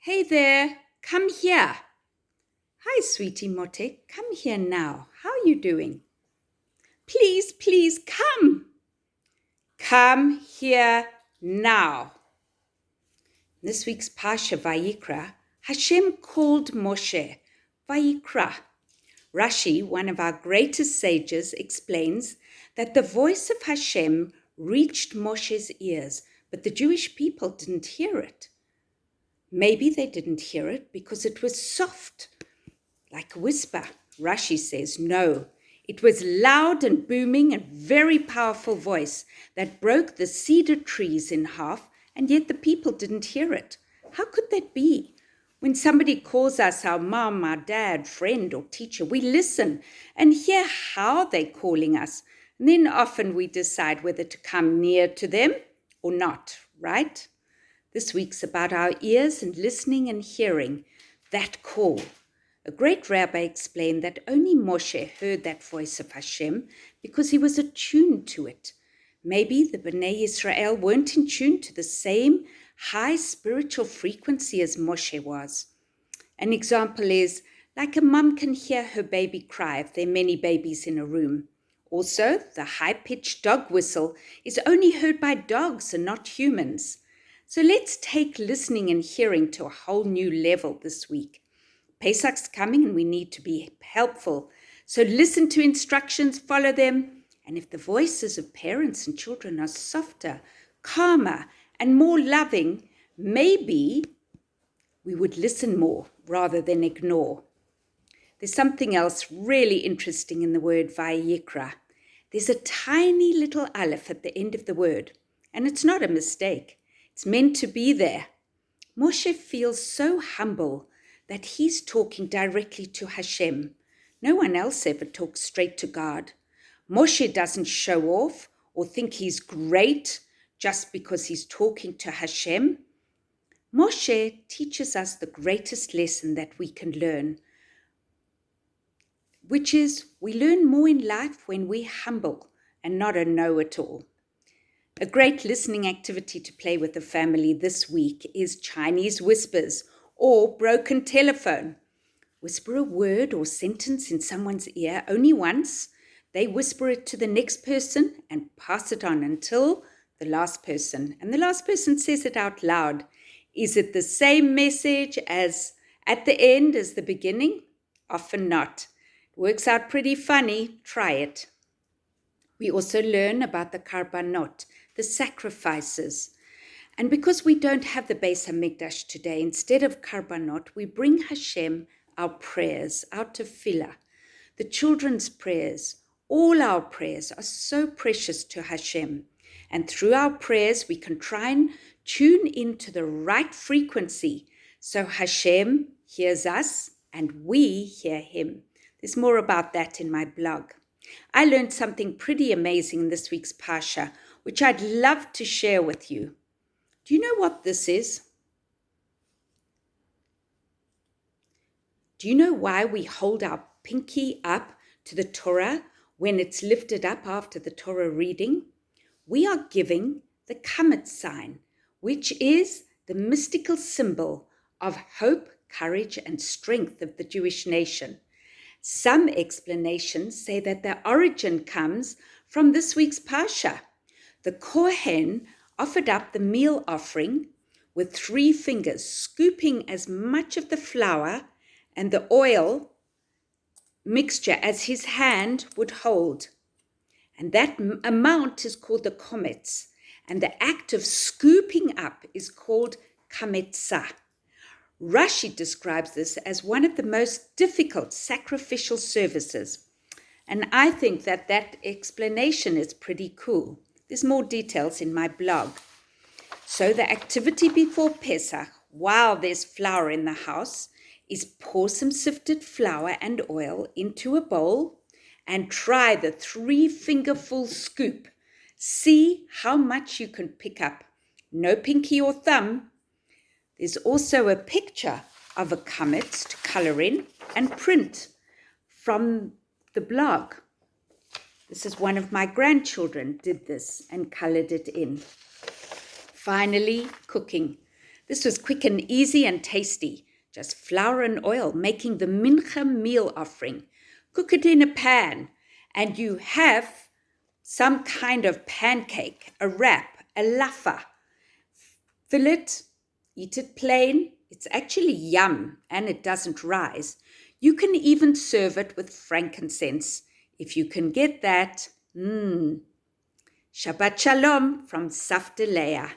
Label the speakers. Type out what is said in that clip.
Speaker 1: Hey there, come here. Hi, sweetie Mote, come here now. How are you doing? Please, please come. Come here now. This week's Parsha Vayikra, Hashem called Moshe Vayikra. Rashi, one of our greatest sages, explains that the voice of Hashem reached Moshe's ears, but the Jewish people didn't hear it. Maybe they didn't hear it because it was soft, like a whisper. Rashi says, no, it was loud and booming and very powerful voice that broke the cedar trees in half, and yet the people didn't hear it. How could that be? When somebody calls us our mom, our dad, friend, or teacher, we listen and hear how they're calling us. And then often we decide whether to come near to them or not, right? This week's about our ears and listening and hearing that call. A great rabbi explained that only Moshe heard that voice of Hashem because he was attuned to it. Maybe the Bnei Israel weren't in tune to the same high spiritual frequency as Moshe was. An example is like a mum can hear her baby cry if there are many babies in a room. Also, the high-pitched dog whistle is only heard by dogs and not humans. So let's take listening and hearing to a whole new level this week. Pesach's coming and we need to be helpful. So listen to instructions, follow them. And if the voices of parents and children are softer, calmer, and more loving, maybe we would listen more rather than ignore. There's something else really interesting in the word Vayikra. There's a tiny little aleph at the end of the word, and it's not a mistake. It's meant to be there. Moshe feels so humble that he's talking directly to Hashem. No one else ever talks straight to God. Moshe doesn't show off or think he's great just because he's talking to Hashem. Moshe teaches us the greatest lesson that we can learn, which is we learn more in life when we're humble and not a know-it-all. A great listening activity to play with the family this week is Chinese whispers or broken telephone. Whisper a word or sentence in someone's ear only once. They whisper it to the next person and pass it on until the last person. And the last person says it out loud. Is it the same message as at the end as the beginning? Often not. It works out pretty funny. Try it. We also learn about the karbanot, the sacrifices. And because we don't have the Beis HaMikdash today, instead of karbanot, we bring Hashem our prayers, our tefillah, the children's prayers. All our prayers are so precious to Hashem. And through our prayers, we can try and tune into the right frequency so Hashem hears us and we hear him. There's more about that in my blog. I learned something pretty amazing in this week's Parsha, which I'd love to share with you. Do you know what this is? Do you know why we hold our pinky up to the Torah when it's lifted up after the Torah reading? We are giving the Kamet sign, which is the mystical symbol of hope, courage, and strength of the Jewish nation. Some explanations say that the origin comes from this week's Parsha. The Kohen offered up the meal offering with 3 fingers, scooping as much of the flour and the oil mixture as his hand would hold. And that amount is called the komets. And the act of scooping up is called kametzah. Rashi describes this as one of the most difficult sacrificial services. And I think that explanation is pretty cool. There's more details in my blog. So the activity before Pesach, while there's flour in the house, is pour some sifted flour and oil into a bowl and try the 3-fingerful scoop. See how much you can pick up. No pinky or thumb. There's also a picture of a kametz to color in and print from the blog. This is one of my grandchildren did this and colored it in. Finally, cooking. This was quick and easy and tasty. Just flour and oil, making the mincha meal offering. Cook it in a pan, and you have some kind of pancake, a wrap, a laffa. Fill it, eat it plain. It's actually yum, and it doesn't rise. You can even serve it with frankincense. If you can get that, Shabbat Shalom from Safta Laya.